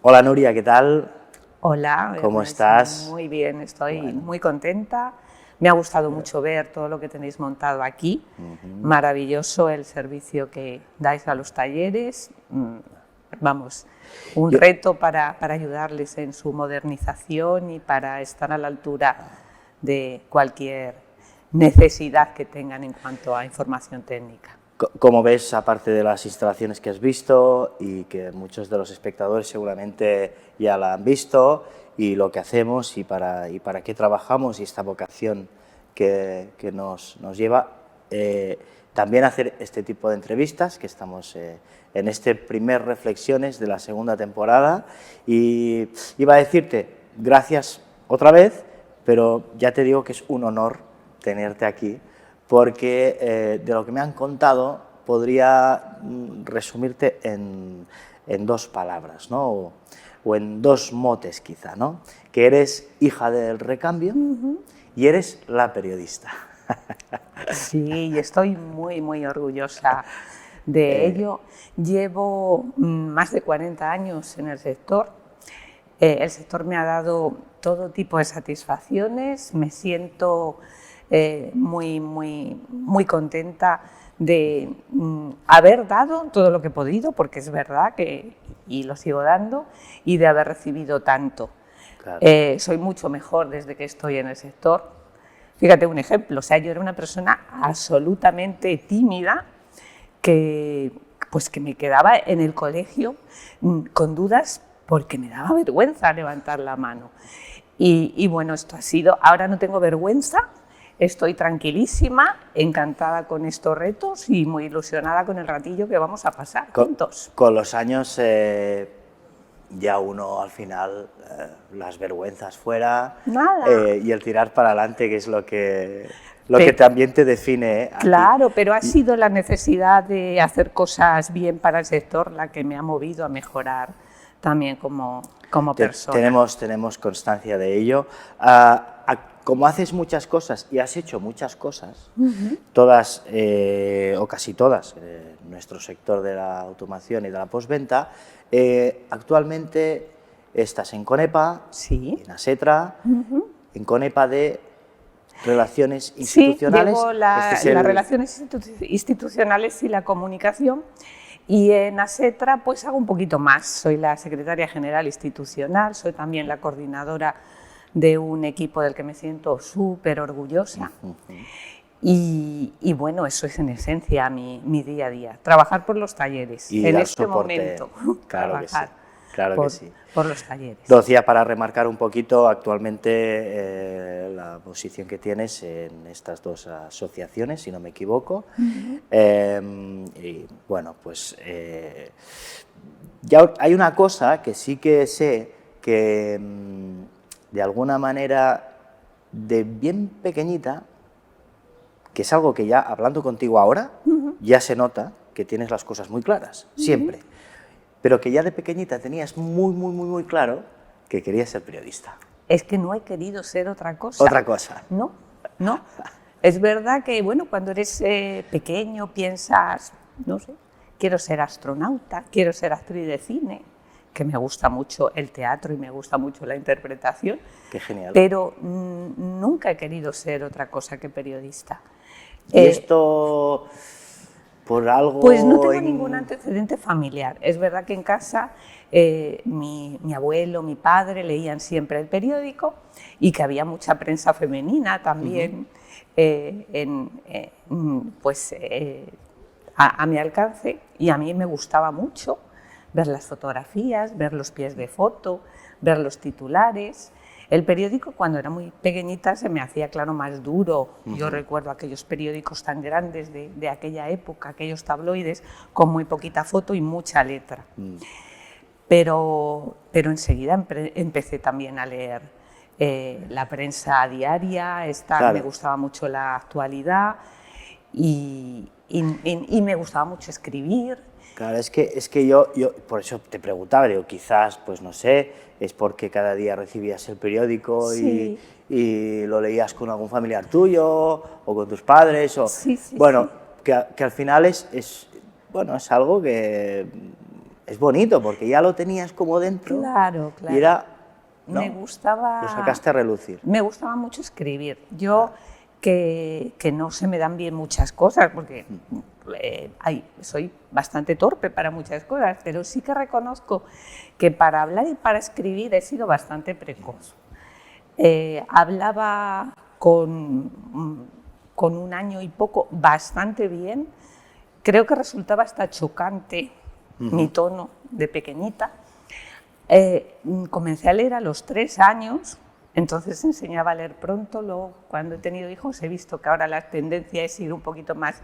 Hola Nuria, ¿qué tal? Hola, ¿Cómo Ernest, estás? muy bien, estoy Bueno. muy contenta. Me ha gustado mucho ver todo lo que tenéis montado aquí. Maravilloso el servicio que dais a los talleres. Vamos, un Yo- reto para ayudarles en su modernización y para estar a la altura de cualquier necesidad que tengan en cuanto a información técnica. Como ves, aparte de las instalaciones que has visto y que muchos de los espectadores seguramente ya la han visto, y lo que hacemos y para qué trabajamos y esta vocación que nos lleva, también hacer este tipo de entrevistas, que estamos en este primer Reflexiones de la segunda temporada, y iba a decirte gracias otra vez, pero ya te digo que es un honor tenerte aquí, porque de lo que me han contado podría resumirte en dos palabras, ¿no? O en dos motes quizá, ¿no? Que eres hija del recambio y eres la periodista. Sí, y estoy muy orgullosa de ello. Llevo más de 40 años en el sector. El sector me ha dado todo tipo de satisfacciones. Me siento muy contenta de haber dado todo lo que he podido, porque es verdad que, y lo sigo dando, y de haber recibido tanto. Claro. Soy mucho mejor desde que estoy en el sector. Fíjate un ejemplo, o sea, yo era una persona absolutamente tímida que me quedaba en el colegio con dudas porque me daba vergüenza levantar la mano. Y bueno, esto ha sido, ahora no tengo vergüenza, estoy tranquilísima, encantada con estos retos y muy ilusionada con el ratillo que vamos a pasar juntos. Con los años ya uno al final, las vergüenzas fuera, y el tirar para adelante, que es lo que también te define. Claro, pero ha sido la necesidad de hacer cosas bien para el sector la que me ha movido a mejorar también como persona. Tenemos constancia de ello. Como haces muchas cosas y has hecho muchas cosas, todas o casi todas, nuestro sector de la automación y de la postventa, actualmente estás en Conepa, Sí. en Asetra, en Conepa de Relaciones Institucionales. Sí, llevo las relaciones institucionales y la comunicación, y en Asetra pues hago un poquito más. Soy la secretaria general institucional, soy también la coordinadora de un equipo del que me siento súper orgullosa. Y bueno, eso es en esencia mi día a día, trabajar por los talleres, Y en dar este soporte. momento, Claro que sí. Claro por, que sí. por los talleres. Lo decía para remarcar un poquito actualmente la posición que tienes en estas dos asociaciones, si no me equivoco. Y bueno, pues ya hay una cosa que sí que sé que de alguna manera, de bien pequeñita, que es algo que ya hablando contigo ahora, ya se nota que tienes las cosas muy claras, siempre. Pero que ya de pequeñita tenías muy claro que querías ser periodista. Es que no he querido ser otra cosa. Otra cosa. No. Es verdad que, bueno, cuando eres pequeño piensas, no sé, quiero ser astronauta, quiero ser actriz de cine, que me gusta mucho el teatro y me gusta mucho la interpretación. Qué genial. Pero nunca he querido ser otra cosa que periodista. ¿Y esto por algo? Pues no tengo ningún antecedente familiar. Es verdad que en casa mi abuelo, mi padre leían siempre el periódico y que había mucha prensa femenina también a mi alcance, y a mí me gustaba mucho ver las fotografías, ver los pies de foto, ver los titulares. El periódico, cuando era muy pequeñita, se me hacía, claro, más duro. Yo recuerdo aquellos periódicos tan grandes de aquella época, aquellos tabloides, con muy poquita foto y mucha letra. Pero enseguida empecé también a leer la prensa diaria, claro. Me gustaba mucho la actualidad y me gustaba mucho escribir. Claro, es que yo por eso te preguntaba, digo, quizás, pues no sé, es porque cada día recibías el periódico y lo leías con algún familiar tuyo o con tus padres, o bueno, que al final es algo que es bonito porque ya lo tenías como dentro. Claro, claro. Y era, ¿no? Me gustaba... Lo sacaste a relucir. Me gustaba mucho escribir. Yo, que no se me dan bien muchas cosas, porque soy bastante torpe para muchas cosas, pero sí que reconozco que para hablar y para escribir he sido bastante precoz. Hablaba con 1 año y poco bastante bien. Creo que resultaba hasta chocante mi tono de pequeñita. Comencé a leer a los 3 años, entonces enseñaba a leer pronto. Luego, cuando he tenido hijos, he visto que ahora la tendencia es ir un poquito más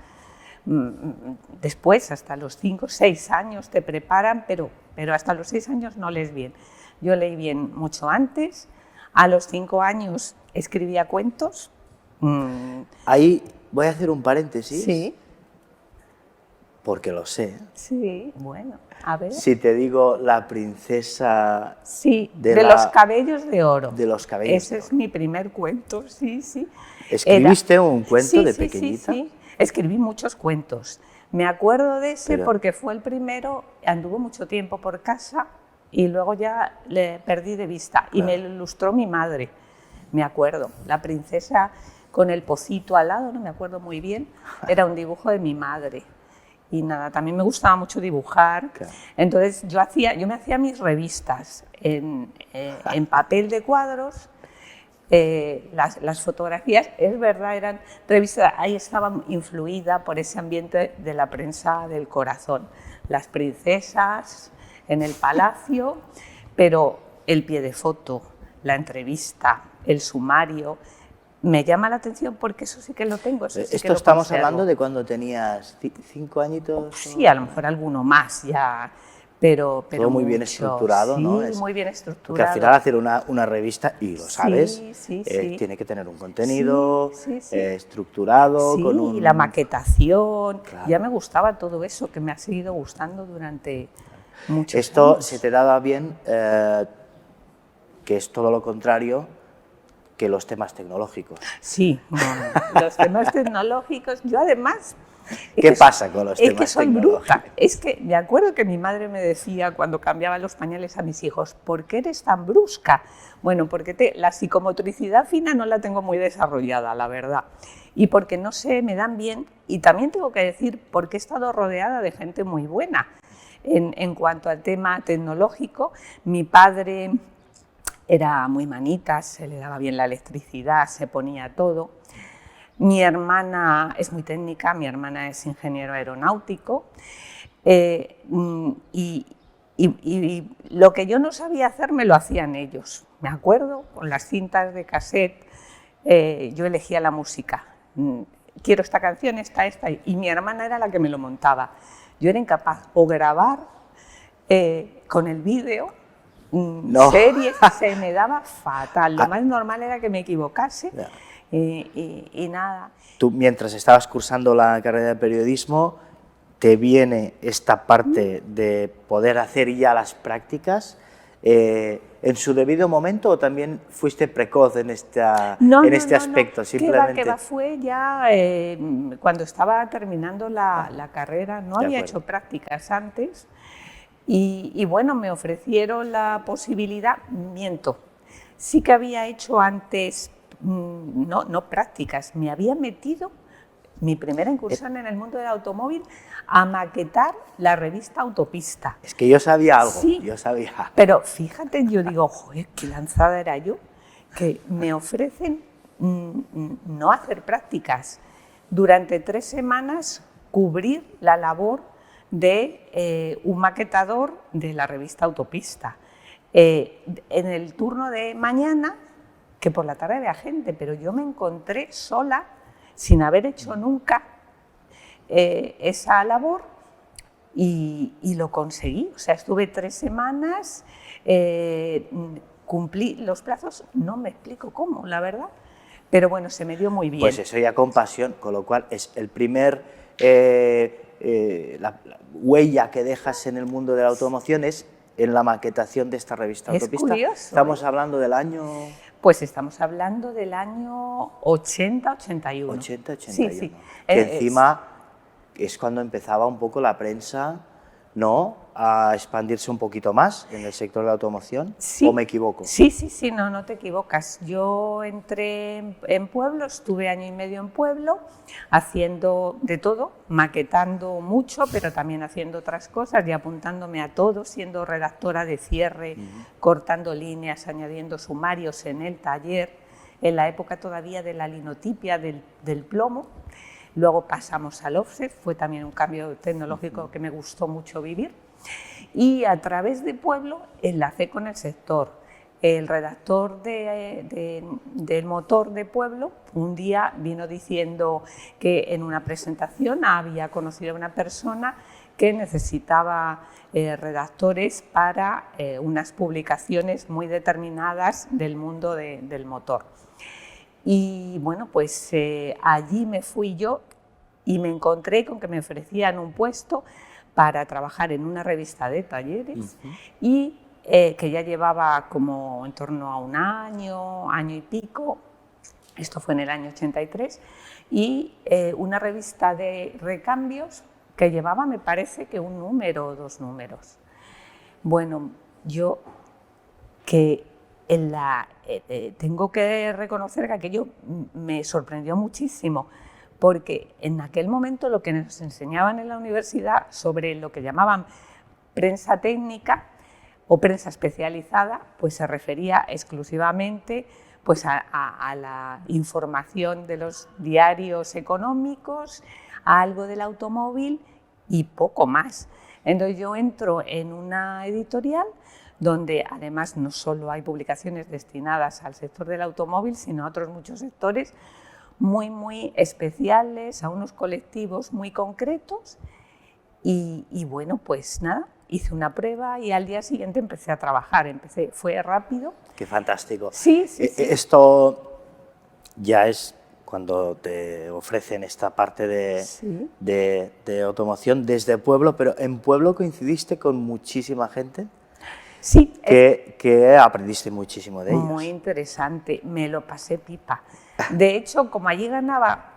después, hasta los 5 o 6 años te preparan, pero hasta los 6 años no lees bien. Yo leí bien mucho antes. A los 5 años escribía cuentos. Ahí voy a hacer un paréntesis. Sí. Porque lo sé. Sí, bueno, a ver. Si te digo La princesa... Sí, de los cabellos de oro. De los cabellos Ese de oro. es mi primer cuento, sí, sí. ¿Escribiste un cuento sí, de sí, pequeñita? Sí, sí, escribí muchos cuentos. Me acuerdo de ese porque fue el primero, anduvo mucho tiempo por casa y luego ya le perdí de vista. Claro. Y me lo ilustró mi madre, me acuerdo. La princesa con el pocito al lado, no me acuerdo muy bien, era un dibujo de mi madre. Y nada, también me gustaba mucho dibujar. Claro. Entonces yo me hacía mis revistas en papel de cuadros. Las fotografías, es verdad, eran revistas, ahí estaba influida por ese ambiente de la prensa del corazón. Las princesas en el palacio, pero el pie de foto, la entrevista, el sumario, me llama la atención porque eso sí que lo tengo. Sí ¿Esto estamos hablando de cuando tenías 5 añitos? Sí, a lo mejor alguno más ya. Pero todo muy bien estructurado, sí, ¿no? Sí, muy bien estructurado. Porque al final hacer una revista, y lo sabes, sí. tiene que tener un contenido sí. estructurado. Sí, con un... la maquetación. Claro. Ya me gustaba todo eso, que me ha seguido gustando durante muchos Esto años. se te daba bien, que es todo lo contrario que los temas tecnológicos. Sí, los temas tecnológicos. Yo además... ¿Qué pasa con los temas tecnológicos? Es que soy bruta. Es que me acuerdo que mi madre me decía cuando cambiaba los pañales a mis hijos, ¿por qué eres tan brusca? Bueno, porque la psicomotricidad fina no la tengo muy desarrollada, la verdad. Y porque no se me dan bien. Y también tengo que decir porque he estado rodeada de gente muy buena. En cuanto al tema tecnológico, mi padre era muy manita, se le daba bien la electricidad, se ponía todo. Mi hermana es muy técnica, mi hermana es ingeniero aeronáutico y lo que yo no sabía hacer me lo hacían ellos. Me acuerdo, con las cintas de cassette, yo elegía la música. Quiero esta canción, esta, y mi hermana era la que me lo montaba. Yo era incapaz o grabar con el vídeo, series, se me daba fatal. Lo más normal era que me equivocase. Yeah. Y nada. Tú, mientras estabas cursando la carrera de periodismo, te viene esta parte de poder hacer ya las prácticas en su debido momento, o también fuiste precoz en este aspecto? Simplemente... Que va, fue ya cuando estaba terminando la carrera, no había hecho prácticas antes y bueno, me ofrecieron la posibilidad, miento, sí que había hecho antes. No prácticas, me había metido mi primera incursión en el mundo del automóvil a maquetar la revista Autopista. Es que yo sabía algo, sí, yo sabía. Pero fíjate, yo digo, joder, qué lanzada era yo, que me ofrecen no hacer prácticas. Durante 3 semanas cubrir la labor de un maquetador de la revista Autopista. En el turno de mañana, que por la tarde había gente, pero yo me encontré sola, sin haber hecho nunca esa labor, y lo conseguí. O sea, estuve 3 semanas, cumplí los plazos, no me explico cómo, la verdad, pero bueno, se me dio muy bien. Pues eso ya con pasión, con lo cual es el primer, la huella que dejas en el mundo de la automoción es en la maquetación de esta revista Autopista. Curioso, Estamos hablando del año... Pues estamos hablando del año 80-81. 80-81. Sí. Que encima es cuando empezaba un poco la prensa, ¿no? a expandirse un poquito más en el sector de la automoción, Sí. ¿o me equivoco? Sí, no te equivocas. Yo entré en Pueblo, estuve año y medio en Pueblo, haciendo de todo, maquetando mucho, pero también haciendo otras cosas y apuntándome a todo, siendo redactora de cierre, cortando líneas, añadiendo sumarios en el taller, en la época todavía de la linotipia del plomo. Luego pasamos al offset, fue también un cambio tecnológico que me gustó mucho vivir. Y a través de Pueblo enlacé con el sector. El redactor del motor de Pueblo un día vino diciendo que en una presentación había conocido a una persona que necesitaba redactores para unas publicaciones muy determinadas del mundo del motor. Y bueno, pues allí me fui yo y me encontré con que me ofrecían un puesto para trabajar en una revista de talleres y que ya llevaba como en torno a un año y pico, esto fue en el año 83, y una revista de recambios que llevaba, me parece que un número o 2 números. Bueno, yo que tengo que reconocer que aquello me sorprendió muchísimo, porque en aquel momento lo que nos enseñaban en la universidad sobre lo que llamaban prensa técnica o prensa especializada, pues se refería exclusivamente pues a la información de los diarios económicos, a algo del automóvil y poco más. Entonces yo entro en una editorial donde además no solo hay publicaciones destinadas al sector del automóvil, sino a otros muchos sectores muy especiales, a unos colectivos muy concretos. Y bueno, pues nada, hice una prueba y al día siguiente empecé a trabajar. Fue rápido. Qué fantástico. Sí. Esto ya es cuando te ofrecen esta parte de automoción desde Pueblo, pero en Pueblo coincidiste con muchísima gente. Sí. Que aprendiste muchísimo de ellos. Muy interesante, me lo pasé pipa. De hecho, como allí ganaba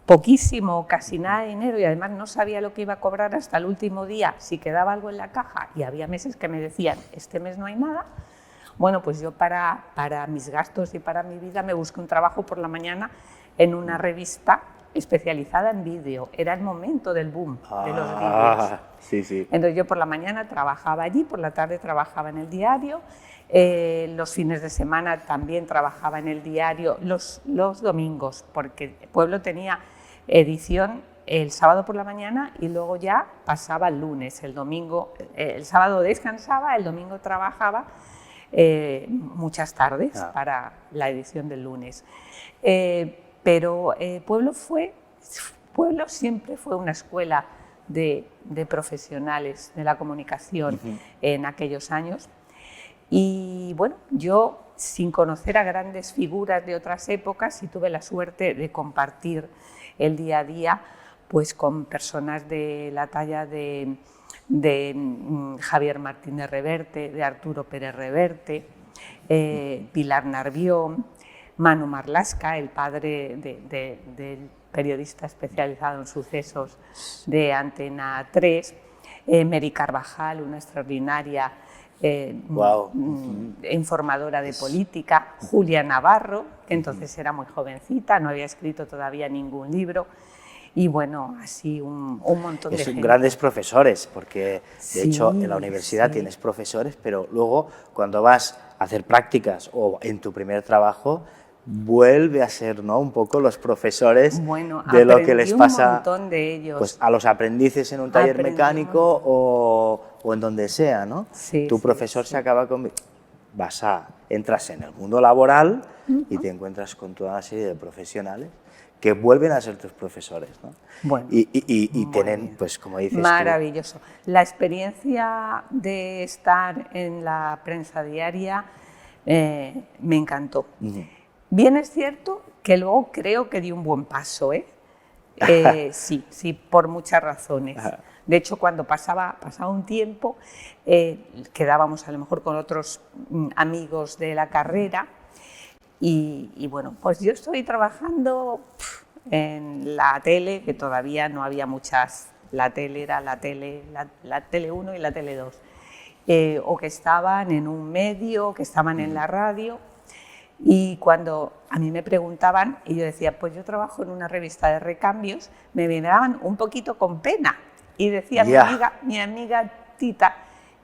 poquísimo, casi nada de dinero y además no sabía lo que iba a cobrar hasta el último día, si quedaba algo en la caja, y había meses que me decían, este mes no hay nada, bueno, pues yo para mis gastos y para mi vida me busqué un trabajo por la mañana en una revista especializada en vídeo. Era el momento del boom de los vídeos. Sí. Entonces yo por la mañana trabajaba allí, por la tarde trabajaba en el diario, los fines de semana también trabajaba en el diario, los domingos, porque Pueblo tenía edición el sábado por la mañana y luego ya pasaba el lunes, el domingo, el sábado descansaba, el domingo trabajaba muchas tardes para la edición del lunes. Pero Pueblo siempre fue una escuela de profesionales de la comunicación en aquellos años. Y bueno, yo, sin conocer a grandes figuras de otras épocas, sí tuve la suerte de compartir el día a día pues, con personas de la talla de Javier Martínez Reverte, de Arturo Pérez Reverte, Pilar Narvión, Manu Marlaska, el padre del periodista especializado en sucesos de Antena 3, Mary Carvajal, una extraordinaria informadora de política, Julia Navarro, que entonces era muy jovencita, no había escrito todavía ningún libro, y bueno, así un montón de gente. Son grandes profesores, porque de hecho en la universidad tienes profesores, pero luego cuando vas a hacer prácticas o en tu primer trabajo, vuelve a ser, ¿no?, un poco los profesores de lo que les pasa un montón de ellos. Pues, a los aprendices en un taller mecánico o en donde sea, ¿no? Tu profesor se acaba con... entras en el mundo laboral y te encuentras con toda una serie de profesionales que vuelven a ser tus profesores, ¿no? Bueno, y tienen, pues como dices maravilloso. La experiencia de estar en la prensa diaria me encantó. Bien es cierto que luego creo que di un buen paso, sí, por muchas razones. De hecho, cuando pasaba un tiempo, quedábamos a lo mejor con otros amigos de la carrera y bueno, pues yo estoy trabajando en la tele, que todavía no había muchas la tele era la tele 1 y la tele 2, o que estaban en un medio, que estaban en la radio. Y cuando a mí me preguntaban, y yo decía, pues yo trabajo en una revista de recambios, me miraban un poquito con pena. Y decía mi amiga Tita,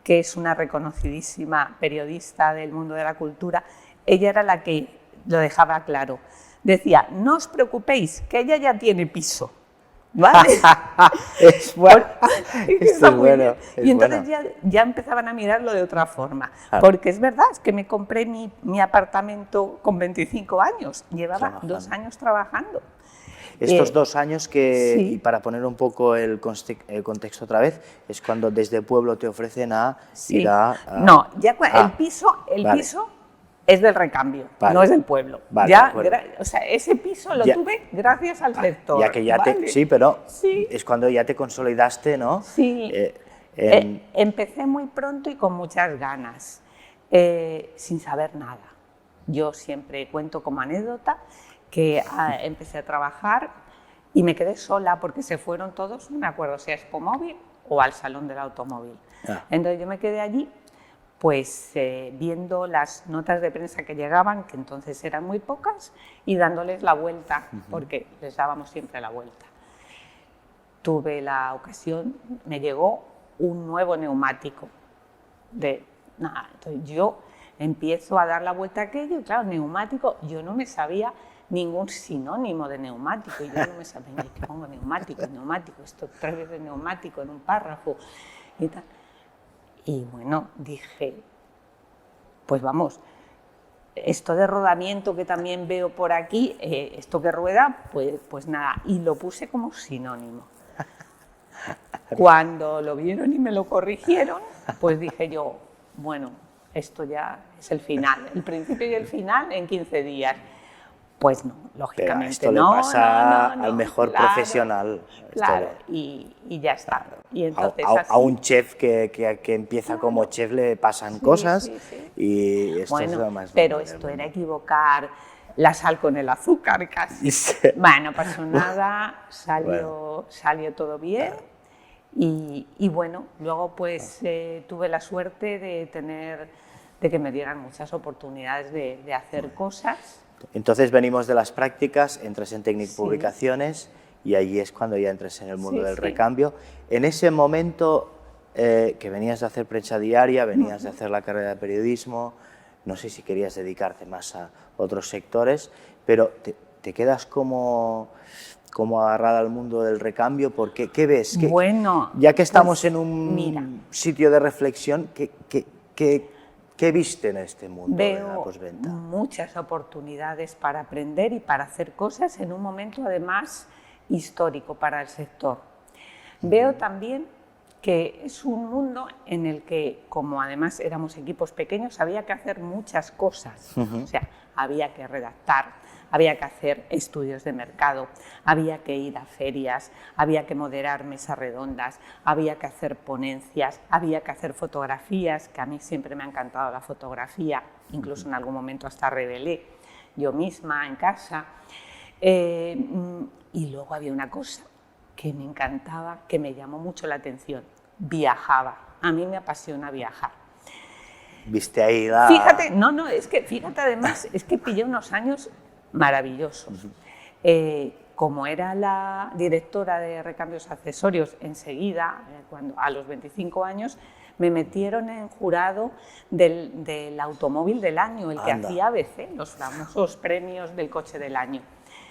que es una reconocidísima periodista del mundo de la cultura, ella era la que lo dejaba claro. Decía, no os preocupéis, que ella ya tiene piso. ¿Vale? Es bueno. Esto es bueno. Y entonces ya empezaban a mirarlo de otra forma. Porque es verdad, es que me compré mi apartamento con 25 años. Llevaba 2 años trabajando. Estos 2 años que, sí. y para poner un poco el contexto otra vez, es cuando desde el pueblo te ofrecen a ir a... No, ya el piso es del recambio, no es del pueblo. O sea, ese piso lo tuve gracias al sector. Ya que sí, pero es cuando ya te consolidaste, ¿no? Sí, empecé muy pronto y con muchas ganas, sin saber nada. Yo siempre cuento como anécdota que empecé a trabajar y me quedé sola porque se fueron todos, no me acuerdo si a Expomóvil o al Salón del Automóvil. Entonces yo me quedé allí, pues viendo las notas de prensa que llegaban, que entonces eran muy pocas, y dándoles la vuelta, porque les dábamos siempre la vuelta. Tuve la ocasión, me llegó un nuevo neumático. Entonces yo empiezo a dar la vuelta a aquello, y claro, neumático, yo no me sabía ningún sinónimo de neumático, y yo no me sabía, ¿qué pongo? Neumático, esto 3 veces neumático en un párrafo y tal. Y bueno, dije, pues vamos, esto de rodamiento que también veo por aquí, esto que rueda, pues nada, y lo puse como sinónimo. Cuando lo vieron y me lo corrigieron, pues dije yo, bueno, esto ya es el final, el principio y el final en 15 días. Pues no, lógicamente esto no. le pasa al mejor profesional. Claro, y ya está. Y entonces, a un chef que empieza como chef le pasan cosas y esto es lo más... Pero esto era equivocar la sal con el azúcar casi. Bueno, no pasó nada, salió todo bien. Y bueno, luego pues tuve la suerte de que me dieran muchas oportunidades de hacer cosas. Entonces venimos de las prácticas, entras en Tecnic Publicaciones y allí es cuando ya entras en el mundo del recambio. En ese momento que venías de hacer prensa diaria, venías de hacer la carrera de periodismo, no sé si querías dedicarte más a otros sectores, pero te quedas como agarrada al mundo del recambio, porque ¿qué ves? Bueno, ya que estamos en un sitio de reflexión, ¿qué viste en este mundo de la postventa? Veo muchas oportunidades para aprender y para hacer cosas en un momento además histórico para el sector. Veo también que es un mundo en el que, como además éramos equipos pequeños, había que hacer muchas cosas. O sea, había que redactar, había que hacer estudios de mercado, había que ir a ferias, había que moderar mesas redondas, había que hacer ponencias, había que hacer fotografías, que a mí siempre me ha encantado la fotografía, incluso en algún momento hasta revelé yo misma en casa. Y luego había una cosa que me encantaba, que me llamó mucho la atención: viajaba. A mí me apasiona viajar. ¿Viste ahí la...? Fíjate, fíjate además, es que pillé unos años maravillosos. Como era la directora de recambios accesorios, enseguida, a los 25 años, me metieron en jurado del automóvil del año, el que hacía ABC, los famosos premios del coche del año.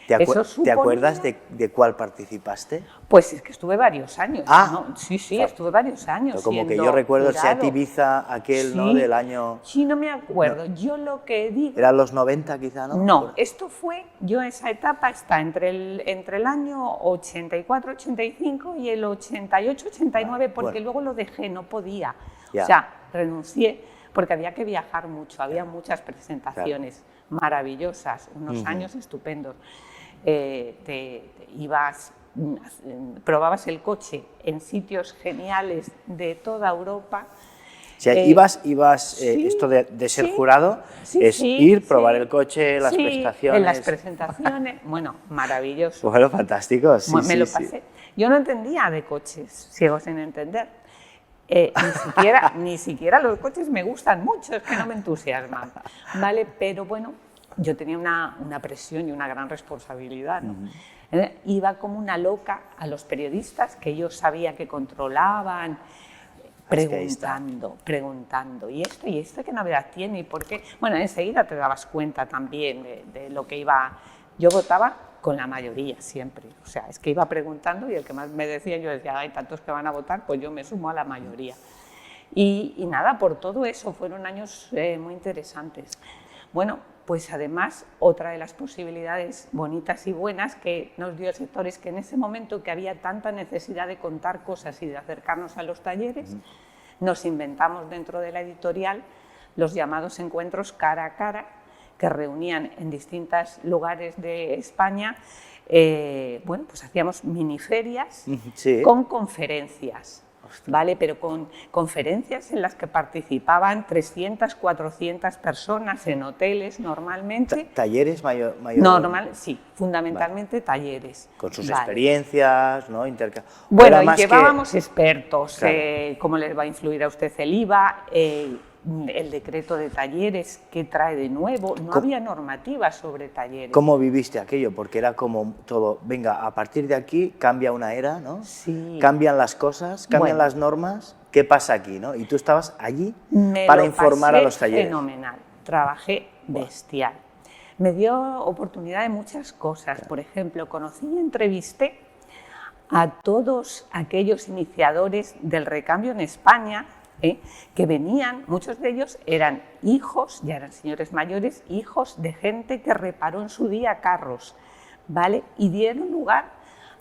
¿Te acuerdas de cuál participaste? Pues es que estuve varios años. ¿no? Sí, estuve varios años. Como que yo recuerdo el Seat Ibiza aquel, ¿no? Del año... Sí, no me acuerdo. No. Yo lo que digo... ¿Eran los 90 quizá, no? No, esto fue... esa etapa está entre el año 84, 85 y el 88, 89, porque luego lo dejé, no podía. O sea, renuncié porque había que viajar mucho, había muchas presentaciones maravillosas, unos años estupendos. Probabas el coche en sitios geniales de toda Europa. O sea, esto de ser jurado es ir, probar el coche, las prestaciones. En las presentaciones, bueno, maravilloso. Bueno, fantástico, Me lo pasé. Yo no entendía de coches, sigo sin entender. Ni siquiera los coches me gustan mucho, es que no me entusiasman, ¿vale? Pero bueno, yo tenía una presión y una gran responsabilidad, ¿no? Iba como una loca a los periodistas que yo sabía que controlaban, preguntando, ¿y esto qué novedad tiene? ¿Y por qué? Bueno, enseguida te dabas cuenta también de lo que iba. Yo votaba con la mayoría siempre, o sea, es que iba preguntando y el que más me decía, yo decía, hay tantos que van a votar, pues yo me sumo a la mayoría. Y nada, por todo eso fueron años muy interesantes. Bueno, pues además otra de las posibilidades bonitas y buenas que nos dio el sector es que en ese momento que había tanta necesidad de contar cosas y de acercarnos a los talleres, nos inventamos dentro de la editorial los llamados encuentros cara a cara, que reunían en distintos lugares de España. Bueno, pues hacíamos miniferias con conferencias, ¿vale? Pero con conferencias en las que participaban 300, 400 personas en hoteles normalmente. ¿Talleres mayor? Sí, fundamentalmente talleres. Con sus experiencias, ¿no? Bueno, y llevábamos expertos, claro. Cómo les va a influir a usted el IVA, el decreto de talleres, qué trae de nuevo, no había normativa sobre talleres. ¿Cómo viviste aquello? Porque era como todo, venga, a partir de aquí cambia una era, ¿no? Sí. Cambian las cosas, cambian las normas, ¿qué pasa aquí, no? Y tú estabas allí para informar a los talleres. Fenomenal, trabajé bestial. Me dio oportunidad de muchas cosas, claro. Por ejemplo, conocí y entrevisté a todos aquellos iniciadores del recambio en España, que venían, muchos de ellos eran hijos, ya eran señores mayores, hijos de gente que reparó en su día carros, ¿vale? Y dieron lugar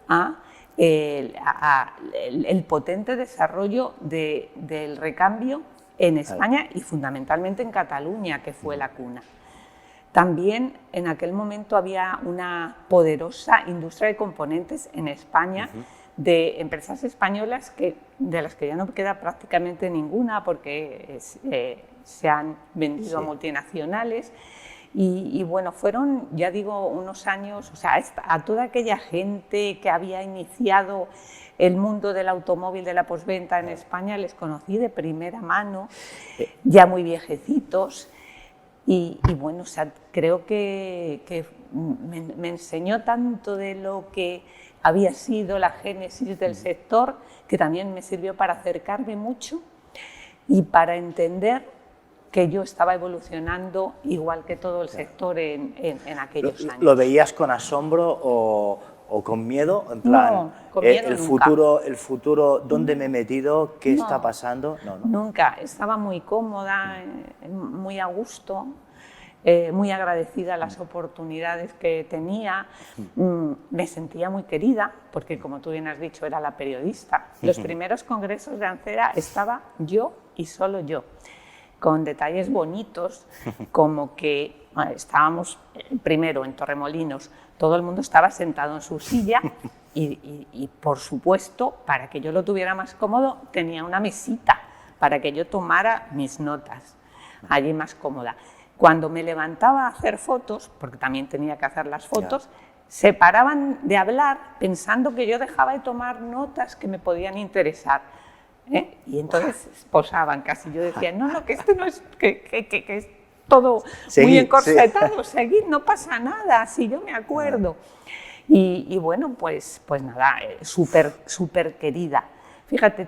a el potente desarrollo del recambio en España y fundamentalmente en Cataluña, que fue la cuna. También en aquel momento había una poderosa industria de componentes en España, de empresas españolas de las que ya no queda prácticamente ninguna porque se han vendido a multinacionales y bueno, fueron, ya digo, unos años, o sea, a toda aquella gente que había iniciado el mundo del automóvil, de la postventa en España, les conocí de primera mano, ya muy viejecitos. Y bueno, o sea, creo que me enseñó tanto de lo que había sido la génesis del sector, que también me sirvió para acercarme mucho y para entender que yo estaba evolucionando igual que todo el sector en aquellos años. ¿Lo veías con asombro o con miedo? En plan, no, con miedo el futuro, ¿dónde me he metido? ¿Qué está pasando? No. Nunca, estaba muy cómoda, muy a gusto. Muy agradecida a las oportunidades que tenía, me sentía muy querida, porque como tú bien has dicho, era la periodista. Los primeros congresos de Ancera estaba yo y solo yo, con detalles bonitos, como que estábamos primero en Torremolinos, todo el mundo estaba sentado en su silla y por supuesto, para que yo lo tuviera más cómodo, tenía una mesita para que yo tomara mis notas, allí más cómoda. Cuando me levantaba a hacer fotos, porque también tenía que hacer las fotos, se paraban de hablar pensando que yo dejaba de tomar notas que me podían interesar. Y entonces posaban casi. Yo decía, no, que esto no es, que es todo muy encorsetado, seguid, no pasa nada, si yo me acuerdo. Y bueno, pues nada, súper querida. Fíjate,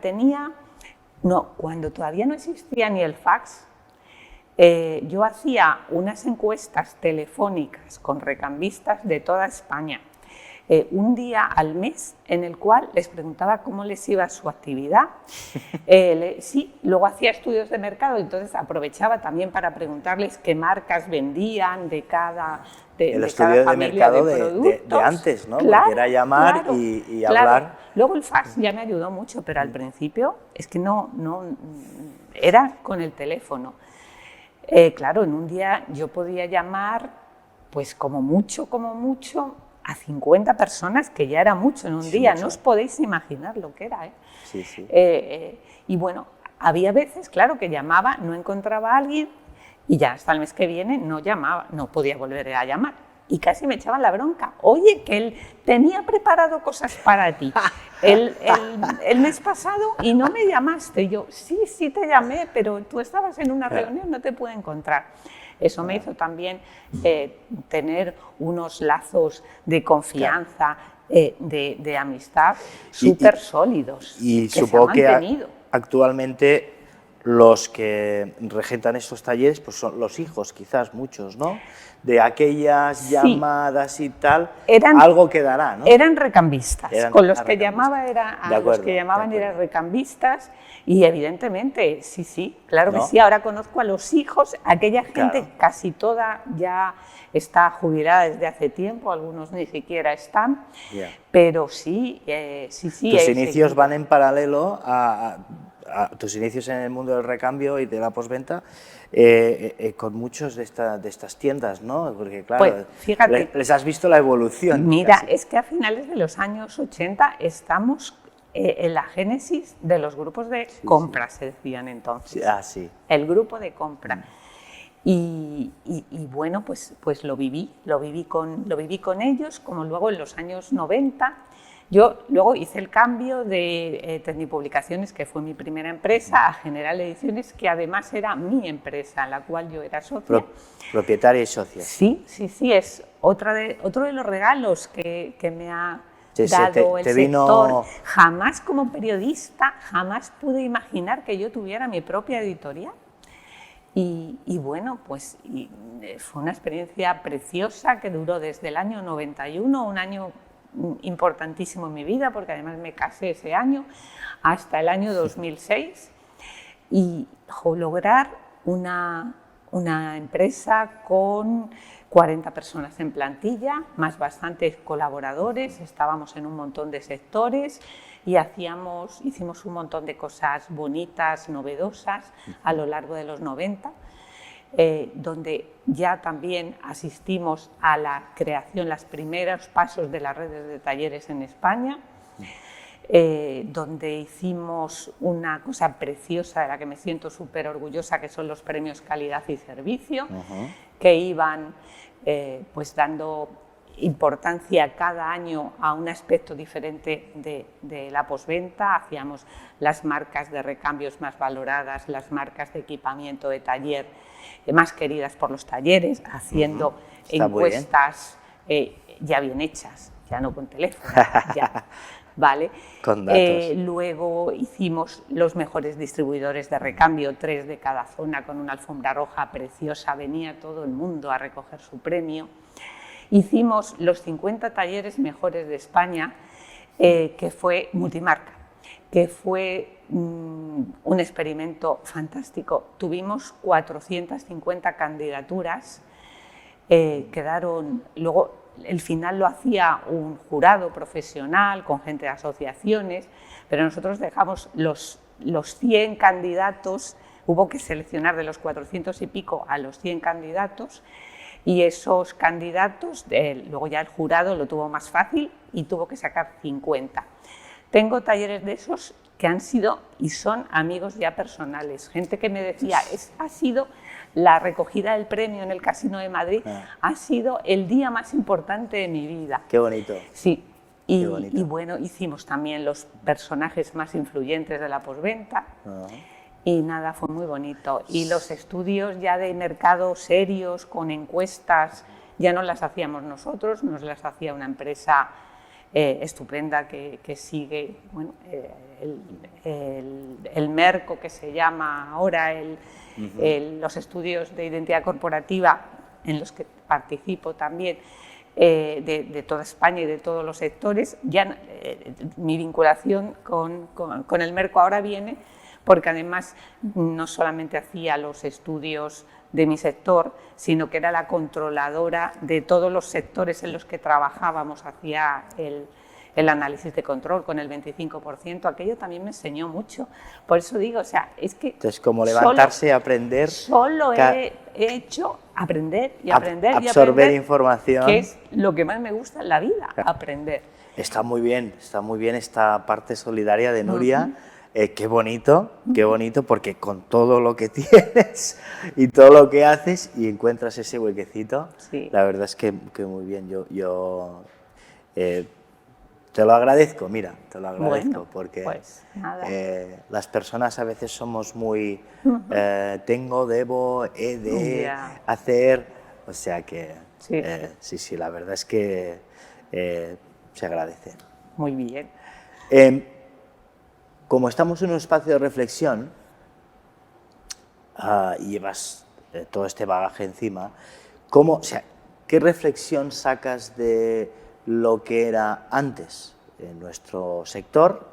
cuando todavía no existía ni el fax, yo hacía unas encuestas telefónicas con recambistas de toda España, un día al mes, en el cual les preguntaba cómo les iba su actividad. Sí, luego hacía estudios de mercado, entonces aprovechaba también para preguntarles qué marcas vendían de cada el estudio de mercado de antes, ¿no? Claro, porque era llamar y hablar. Luego el fax ya me ayudó mucho, pero al principio es que no era con el teléfono. Claro, en un día yo podía llamar, pues como mucho, a 50 personas, que ya era mucho en un día, mucho. No os podéis imaginar lo que era. Sí. Y bueno, había veces, claro, que llamaba, no encontraba a alguien y ya hasta el mes que viene no llamaba, no podía volver a llamar. Y casi me echaban la bronca. Oye, que él tenía preparado cosas para ti. el mes pasado y no me llamaste. Y yo, sí te llamé, pero tú estabas en una reunión, no te pude encontrar. Eso me hizo también tener unos lazos de confianza, de amistad súper sólidos. Y que supongo se han mantenido. Actualmente los que regentan estos talleres pues son los hijos, quizás muchos, ¿no? De aquellas llamadas y tal, algo quedará, ¿no? Eran recambistas, con los que llamaban eran recambistas y evidentemente, sí, claro que sí, ahora conozco a los hijos, aquella gente casi toda ya está jubilada desde hace tiempo, algunos ni siquiera están, pero sí. Tus inicios van en paralelo a tus inicios en el mundo del recambio y de la postventa con muchos de estas tiendas, ¿no? Porque claro, pues, fíjate, les has visto la evolución. Mira, casi. Es que a finales de los años 80 estamos en la génesis de los grupos de compra, se decían entonces. Sí. El grupo de compra. Y bueno, pues lo viví con ellos, como luego en los años 90. Yo luego hice el cambio de Tecnipublicaciones, que fue mi primera empresa, a General Ediciones, que además era mi empresa, en la cual yo era socia. Propietaria y socia. Sí, es otro de los regalos que me ha dado el sector. Jamás como periodista, jamás pude imaginar que yo tuviera mi propia editorial. Y bueno, pues fue una experiencia preciosa que duró desde el año 91, un año importantísimo en mi vida, porque además me casé ese año, hasta el año 2006, y lograr una empresa con 40 personas en plantilla, más bastantes colaboradores, estábamos en un montón de sectores y hicimos un montón de cosas bonitas, novedosas a lo largo de los 90. Donde ya también asistimos a la creación, los primeros pasos de las redes de talleres en España, donde hicimos una cosa preciosa de la que me siento súper orgullosa, que son los premios Calidad y Servicio, que iban pues dando importancia cada año a un aspecto diferente de la postventa. Hacíamos las marcas de recambios más valoradas, las marcas de equipamiento de taller más queridas por los talleres, haciendo encuestas ya bien hechas, ya no con teléfono, ya, ¿vale? Con datos. Luego hicimos los mejores distribuidores de recambio, 3 de cada zona, con una alfombra roja preciosa, venía todo el mundo a recoger su premio. Hicimos los 50 talleres mejores de España, que fue multimarca, que fue un experimento fantástico. Tuvimos 450 candidaturas, luego el final lo hacía un jurado profesional con gente de asociaciones, pero nosotros dejamos los 100 candidatos, hubo que seleccionar de los 400 y pico a los 100 candidatos, y esos candidatos, luego ya el jurado lo tuvo más fácil y tuvo que sacar 50. Tengo talleres de esos que han sido y son amigos ya personales, gente que me decía, ha sido la recogida del premio en el Casino de Madrid, ha sido el día más importante de mi vida. Qué bonito. Sí, y bueno, hicimos también los personajes más influyentes de la postventa. Y nada, fue muy bonito. Y los estudios ya de mercado serios, con encuestas, ya no las hacíamos nosotros, nos las hacía una empresa estupenda que sigue, bueno, el Merco, que se llama ahora, los estudios de identidad corporativa en los que participo también, de toda España y de todos los sectores. Ya mi vinculación con el Merco ahora viene porque además no solamente hacía los estudios de mi sector, sino que era la controladora de todos los sectores en los que trabajábamos, hacía el análisis de control con el 25%, aquello también me enseñó mucho. Por eso digo, o sea, es que... Entonces, como levantarse y aprender... Solo he hecho aprender y aprender y absorber aprender, información. que es lo que más me gusta en la vida, aprender. Está muy bien esta parte solidaria de Nuria. Qué bonito, porque con todo lo que tienes y todo lo que haces y encuentras ese huequecito, la verdad es que muy bien. Yo Te lo agradezco, mira, te lo agradezco, Bueno, porque pues nada. las personas a veces somos muy tengo, debo, he de Ya. hacer, o sea que Sí, sí, la verdad es que se agradece. muy bien. Como estamos en un espacio de reflexión y llevas todo este bagaje encima, o sea, ¿qué reflexión sacas de lo que era antes en nuestro sector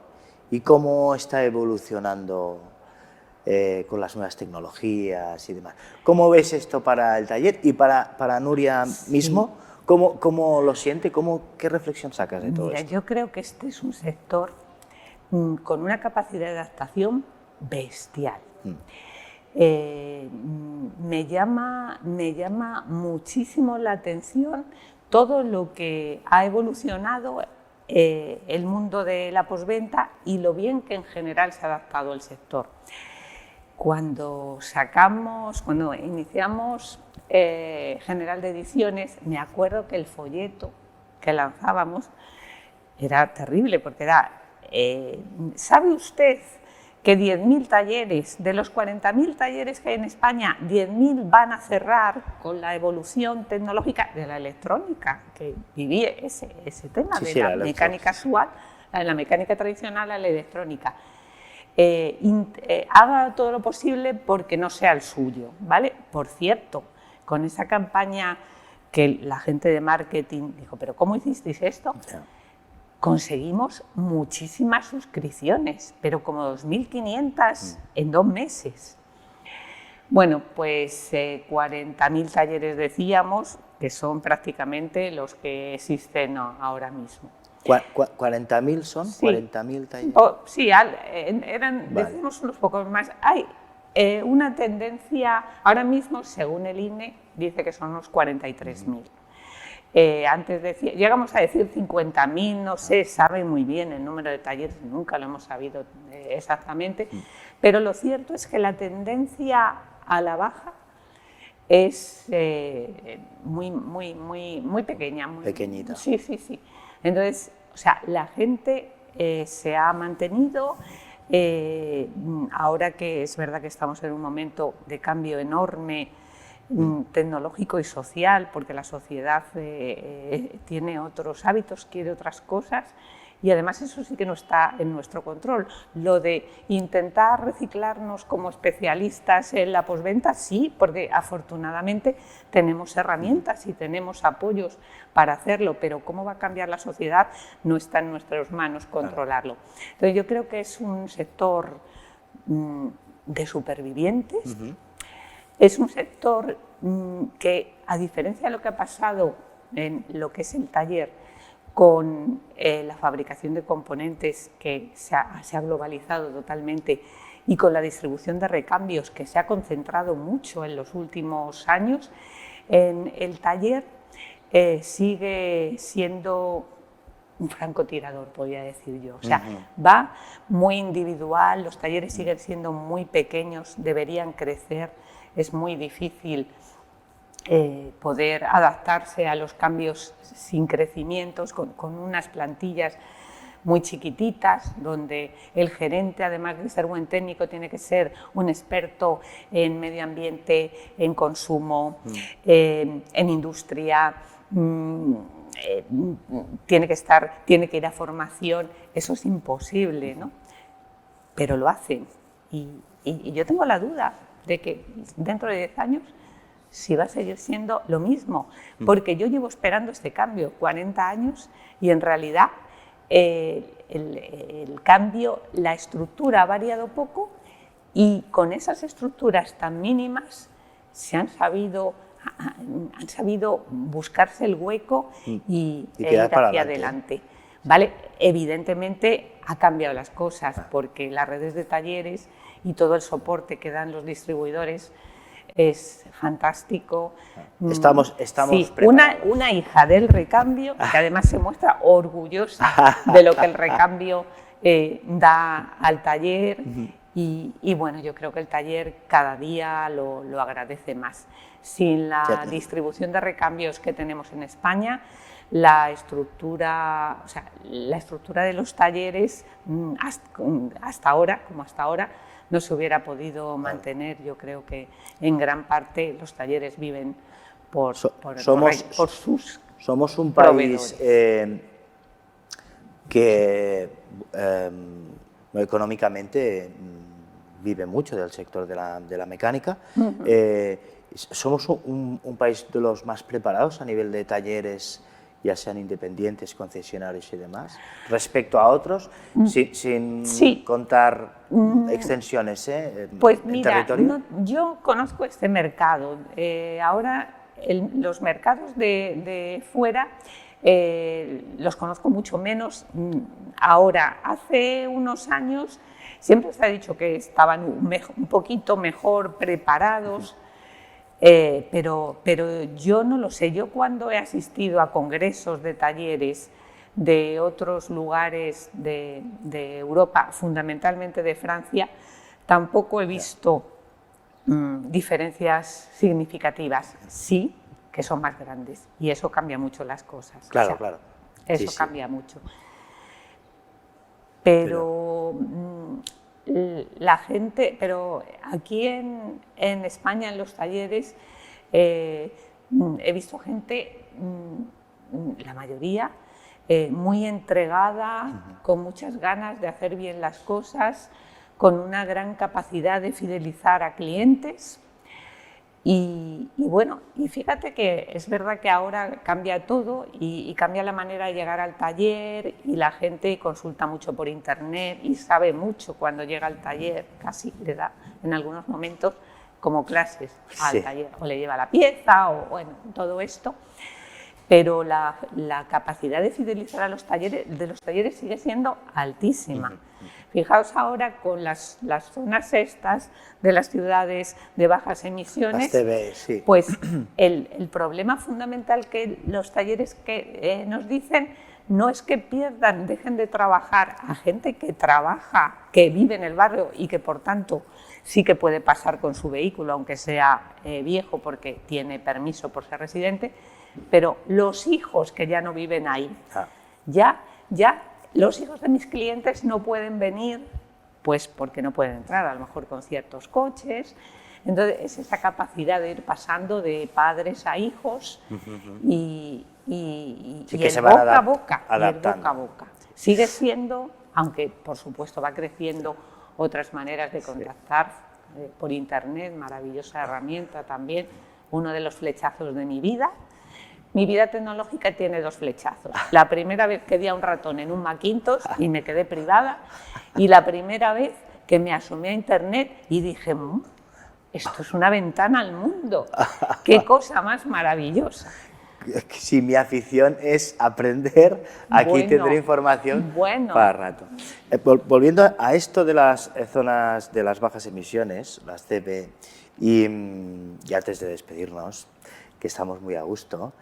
y cómo está evolucionando con las nuevas tecnologías y demás? ¿Cómo ves esto para el taller y para Nuria mismo? ¿Cómo lo siente? ¿Qué reflexión sacas de todo Mira, esto? yo creo que este es un sector con una capacidad de adaptación bestial. Me llama muchísimo la atención todo lo que ha evolucionado el mundo de la postventa y lo bien que en general se ha adaptado el sector. Cuando iniciamos General de Ediciones, me acuerdo que el folleto que lanzábamos era terrible, porque era, ¿sabe usted que 10.000 talleres, de los 40.000 talleres que hay en España, 10.000 van a cerrar con la evolución tecnológica de la electrónica? Que viví ese tema de la mecánica actual, la mecánica tradicional a la electrónica. Haga todo lo posible porque no sea el suyo, ¿vale? Por cierto, con esa campaña que la gente de marketing dijo, ¿pero cómo hicisteis esto? Yeah. Conseguimos muchísimas suscripciones, pero como 2.500 en 2 meses. Bueno, pues 40.000 talleres decíamos, que son prácticamente los que existen ahora mismo. 40.000 son, sí. 40.000 talleres. Sí, vale. Decimos unos pocos más. Hay una tendencia, ahora mismo, según el INE, dice que son unos 43.000. Antes decía, llegamos a decir 50.000, no sé, sabe muy bien el número de talleres, nunca lo hemos sabido exactamente, pero lo cierto es que la tendencia a la baja es muy pequeña. Pequeñita. Sí. Entonces, o sea, la gente se ha mantenido, ahora que es verdad que estamos en un momento de cambio enorme tecnológico y social, porque la sociedad tiene otros hábitos, quiere otras cosas, y además eso sí que no está en nuestro control. Lo de intentar reciclarnos como especialistas en la postventa, sí, porque afortunadamente tenemos herramientas y tenemos apoyos para hacerlo, pero cómo va a cambiar la sociedad no está en nuestras manos controlarlo. Entonces yo creo que es un sector de supervivientes. Es un sector que, a diferencia de lo que ha pasado en lo que es el taller, con la fabricación de componentes que se ha globalizado totalmente y con la distribución de recambios que se ha concentrado mucho en los últimos años, en el taller sigue siendo un francotirador, podría decir yo. O sea, va muy individual, los talleres siguen siendo muy pequeños, deberían crecer, es muy difícil poder adaptarse a los cambios sin crecimientos, con unas plantillas muy chiquititas, donde el gerente, además de ser buen técnico, tiene que ser un experto en medio ambiente, en consumo, en industria, tiene que ir a formación. Eso es imposible, ¿no? Pero lo hacen. Y yo tengo la duda de que dentro de 10 años si va a seguir siendo lo mismo, porque yo llevo esperando este cambio 40 años y en realidad el cambio, la estructura ha variado poco y con esas estructuras tan mínimas han sabido buscarse el hueco y ir hacia adelante. ¿Vale? Evidentemente ha cambiado las cosas porque las redes de talleres y todo el soporte que dan los distribuidores es fantástico. Estamos sí, una hija del recambio que además se muestra orgullosa de lo que el recambio da al taller y bueno, yo creo que el taller cada día lo agradece más. sin la Cierto. distribución de recambios que tenemos en España, la estructura de los talleres hasta ahora, no se hubiera podido mantener. Yo creo que en gran parte los talleres viven por sus somos un proveedores. país que económicamente vive mucho del sector de la mecánica. Somos un país de los más preparados a nivel de talleres, ya sean independientes, concesionarios y demás, respecto a otros, sin contar extensiones pues en mira, territorio. yo conozco este mercado. Ahora los mercados de fuera los conozco mucho menos. Ahora, hace unos años siempre se ha dicho que estaban un poquito mejor preparados. Pero yo no lo sé. Yo cuando he asistido a congresos de talleres de otros lugares de Europa, fundamentalmente de Francia, tampoco he visto diferencias significativas. Sí, que son más grandes, y eso cambia mucho las cosas. Claro, claro. Eso cambia mucho. Pero la gente, pero aquí en España, en los talleres, he visto gente, la mayoría, muy entregada, con muchas ganas de hacer bien las cosas, con una gran capacidad de fidelizar a clientes. Y bueno, y fíjate que es verdad que ahora cambia todo y cambia la manera de llegar al taller, y la gente consulta mucho por internet y sabe mucho cuando llega al taller, casi le da en algunos momentos como clases al taller, o le lleva la pieza, o bueno, todo esto. Pero la capacidad de fidelizar a los talleres sigue siendo altísima. Fijaos ahora con las zonas estas de las ciudades de bajas emisiones, pues el problema fundamental que los talleres que nos dicen no es que dejen de trabajar a gente que trabaja, que vive en el barrio y que por tanto sí que puede pasar con su vehículo, aunque sea viejo porque tiene permiso por ser residente, pero los hijos que ya no viven ahí, ya los hijos de mis clientes no pueden venir, pues porque no pueden entrar, a lo mejor con ciertos coches. Entonces es esa capacidad de ir pasando de padres a hijos y el boca a boca, sigue siendo, aunque por supuesto va creciendo otras maneras de contactar por internet, maravillosa herramienta también, uno de los flechazos de mi vida. Mi vida tecnológica tiene dos flechazos. La primera vez que di a un ratón en un Macintosh y me quedé privada, y la primera vez que me asomé a internet y dije, esto es una ventana al mundo, qué cosa más maravillosa. Si mi afición es aprender, aquí tendré información para rato. Volviendo a esto de las zonas de las bajas emisiones, las CB, y antes de despedirnos, que estamos muy a gusto,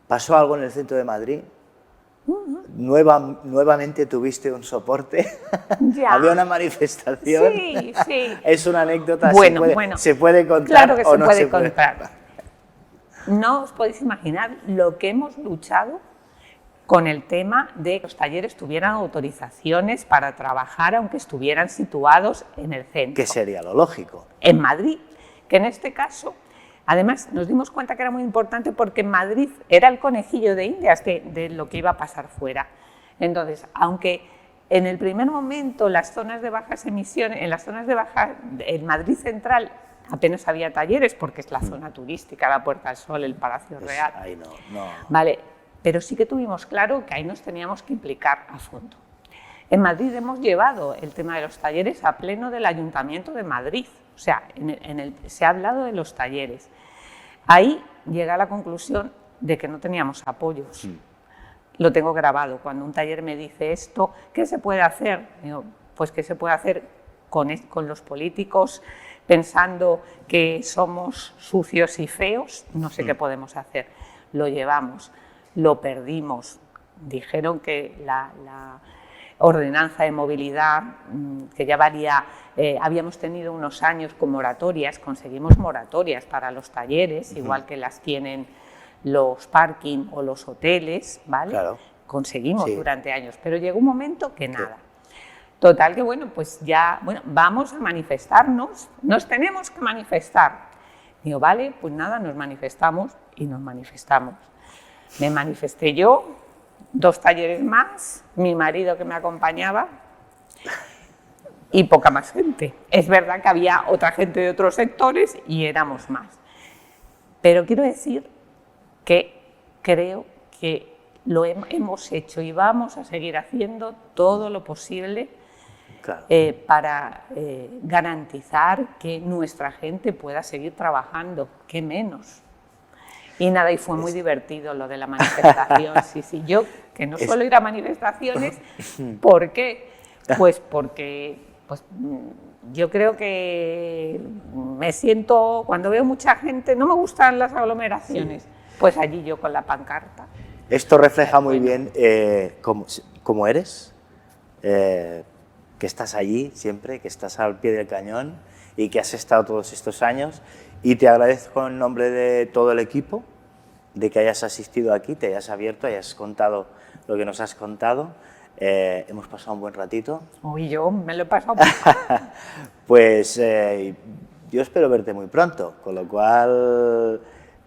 ¿pasó algo en el centro de Madrid? ¿Nuevamente tuviste un soporte? ¿Había una manifestación? Sí, sí. Es una anécdota, bueno, ¿se puede contar? Claro que o se no puede se puede contar. No os podéis imaginar lo que hemos luchado con el tema de que los talleres tuvieran autorizaciones para trabajar aunque estuvieran situados en el centro. ¿Qué sería lo lógico? En Madrid, que en este caso, además nos dimos cuenta que era muy importante porque Madrid era el conejillo de Indias de lo que iba a pasar fuera. Entonces, aunque en el primer momento las zonas de bajas emisiones, en Madrid Central apenas había talleres porque es la zona turística, la Puerta del Sol, el Palacio Real. Ahí no. Vale, pero sí que tuvimos claro que ahí nos teníamos que implicar a fondo. En Madrid hemos llevado el tema de los talleres a pleno del Ayuntamiento de Madrid, o sea, se ha hablado de los talleres. Ahí llega a la conclusión de que no teníamos apoyos. Lo tengo grabado, cuando un taller me dice esto, ¿qué se puede hacer? Digo, pues ¿qué se puede hacer con los políticos pensando que somos sucios y feos? No sé qué podemos hacer. Lo llevamos, lo perdimos. Dijeron que ordenanza de movilidad, que ya habíamos tenido unos años con moratorias, conseguimos moratorias para los talleres, igual que las tienen los parking o los hoteles, ¿vale? Claro. Conseguimos Sí. durante años, pero llegó un momento que nada. Total que bueno, pues ya, bueno, vamos a manifestarnos, nos tenemos que manifestar. Digo, vale, pues nada, nos manifestamos y nos manifestamos. Me manifesté yo, 2 talleres más, mi marido que me acompañaba y poca más gente. Es verdad que había otra gente de otros sectores y éramos más. Pero quiero decir que creo que lo hemos hecho y vamos a seguir haciendo todo lo posible Claro. para garantizar que nuestra gente pueda seguir trabajando, que menos. Y nada, y fue muy divertido lo de la manifestación. Sí, sí, yo que no suelo ir a manifestaciones, ¿por qué? Pues porque yo creo que me siento, cuando veo mucha gente, no me gustan las aglomeraciones, pues allí yo con la pancarta. Esto refleja muy bien cómo eres, que estás allí siempre, que estás al pie del cañón y que has estado todos estos años. Y te agradezco en nombre de todo el equipo de que hayas asistido aquí, te hayas abierto, hayas contado lo que nos has contado. Hemos pasado un buen ratito. Uy, yo me lo he pasado. Pues yo espero verte muy pronto, con lo cual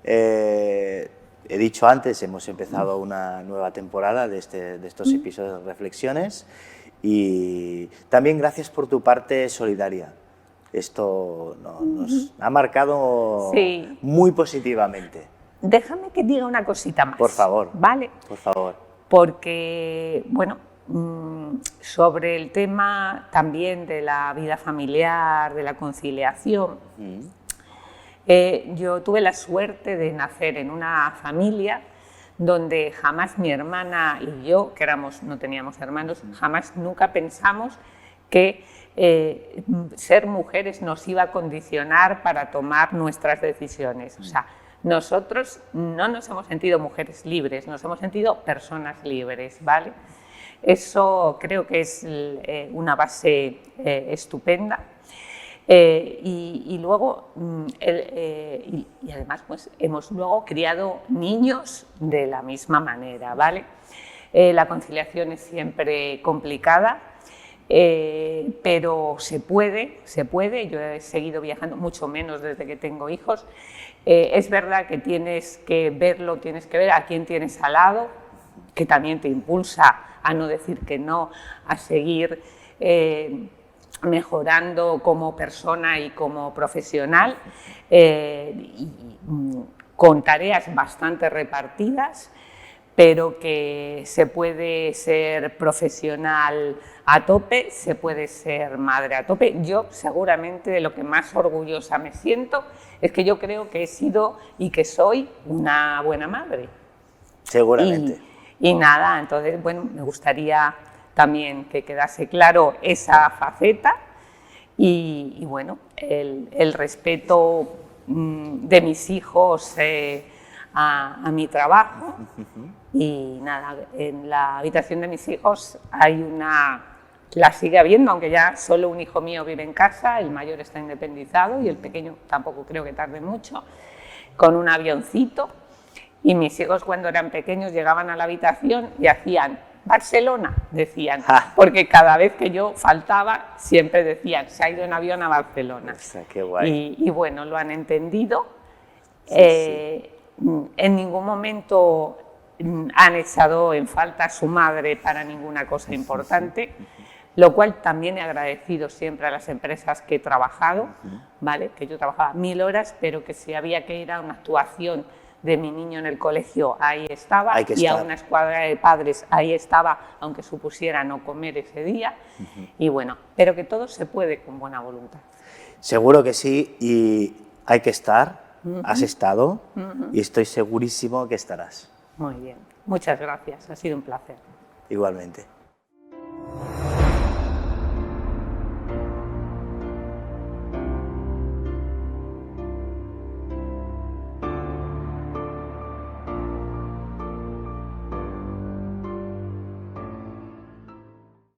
he dicho antes, hemos empezado una nueva temporada de estos episodios de reflexiones y también gracias por tu parte solidaria. Esto nos ha marcado Sí. muy positivamente. Déjame que diga una cosita más. Por favor. ¿Vale? Por favor. Porque, bueno, sobre el tema también de la vida familiar, de la conciliación, yo tuve la suerte de nacer en una familia donde jamás mi hermana y yo, que no teníamos hermanos, jamás nunca pensamos que ser mujeres nos iba a condicionar para tomar nuestras decisiones. O sea, nosotros no nos hemos sentido mujeres libres, nos hemos sentido personas libres, ¿vale? Eso creo que es una base estupenda. Y luego, y además, pues hemos luego criado niños de la misma manera, ¿vale? La conciliación es siempre complicada, pero se puede, yo he seguido viajando, mucho menos desde que tengo hijos. Es verdad que tienes que verlo, tienes que ver a quién tienes al lado, que también te impulsa a no decir que no, a seguir mejorando como persona y como profesional, con tareas bastante repartidas, pero que se puede ser profesional a tope, se puede ser madre a tope. Yo seguramente de lo que más orgullosa me siento es que yo creo que he sido y que soy una buena madre. Seguramente. Y nada, entonces, bueno, me gustaría también que quedase claro esa faceta y bueno, el respeto de mis hijos a mi trabajo. Y nada, en la habitación de mis hijos la sigue habiendo, aunque ya solo un hijo mío vive en casa, el mayor está independizado y el pequeño tampoco creo que tarde mucho, con un avioncito. Y mis hijos cuando eran pequeños llegaban a la habitación y hacían Barcelona, decían, porque cada vez que yo faltaba siempre decían, se ha ido en avión a Barcelona. O sea, qué guay. Y bueno, lo han entendido. Sí. En ningún momento han echado en falta a su madre para ninguna cosa importante, lo cual también he agradecido siempre a las empresas que he trabajado, ¿vale? Que yo trabajaba 1000 horas, pero que si había que ir a una actuación de mi niño en el colegio, ahí estaba, y a una escuadra de padres, ahí estaba, aunque supusiera no comer ese día, y bueno, pero que todo se puede con buena voluntad. Seguro que sí, y hay que estar, has estado, y estoy segurísimo que estarás. Muy bien, muchas gracias, ha sido un placer. Igualmente.